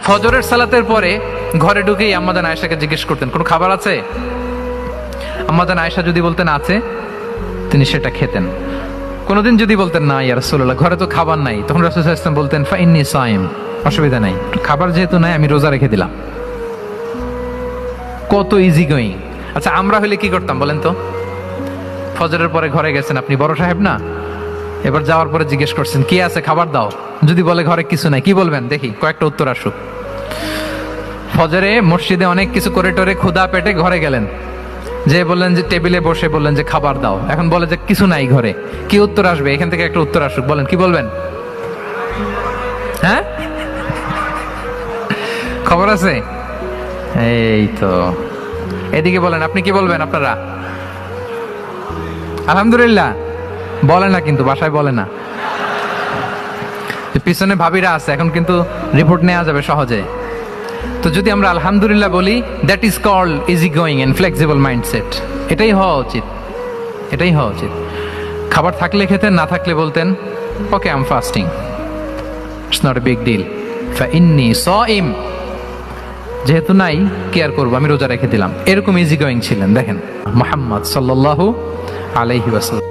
ফজরের সালাতের পরে ঘরে ঢুকেই আম্মাজান আয়েশাকে জিজ্ঞেস করতেন কোনো খাবার আছে? আম্মাজান আয়েশা যদি বলতেন আছে, তিনি সেটা খেতেন। কোনোদিন যদি বলতেন না ইয়া রাসূলুল্লাহ ঘরে তো খাবার নাই, তখন রাসূল সাল্লাল্লাহু আলাইহি ওয়াসাল্লাম বলতেন ফাইন্নী সাইম, অসুবিধা নাই, খাবার যেহেতু নাই আমি রোজা রেখে দিলাম। কত ইজি গোয়িং। আচ্ছা আমরা হলে কি করতাম বলেন তো? ফজরের পরে ঘরে গেছেন, আপনি বড় সাহেব না, এবার যাওয়ার পরে জিজ্ঞেস করছেন কি আছে খাবার দাও, যদি বলে ঘরে কিছু নাই, কি বলবেন দেখি, কয়েকটা উত্তর আসুক। ফজরে মসজিদে অনেক কিছু করে টোরে ক্ষুধা পেটে ঘরে গেলেন, যে বললেন যে টেবিলে বসে বললেন যে খাবার দাও, এখন বলে যে কিছু নাই ঘরে, কি উত্তর আসবে? এখান থেকে একটা উত্তর আসুক, বলেন কি বলবেন? হ্যাঁ খবর আছে, এই তো। এদিকে বলেন আপনি কি বলবেন? আপনারা আলহামদুলিল্লাহ বলে না, কিন্তু বাসায় বলে না। পিছনে ভাবিরা আছে, এখন কিন্তু রিপোর্ট নেওয়া যাবে সহজে। তো যদি আমরা আলহামদুলিল্লাহ বলি, that is called easy going and flexible mindset. এটাই হওয়া উচিত, এটাই হওয়া উচিত। খাবার থাকলে খেতেন, না থাকলে বলতেন okay I am fasting, it's not a big deal, ফাইন্নী সাইম, যেহেতু নাই কি আর করবো, আমি রোজা রেখে দিলাম। এরকম ইজি গোয়িং ছিলেন দেখেন মুহাম্মদ সাল্লাল্লাহু আলাইহি ওয়াসাল্লাম।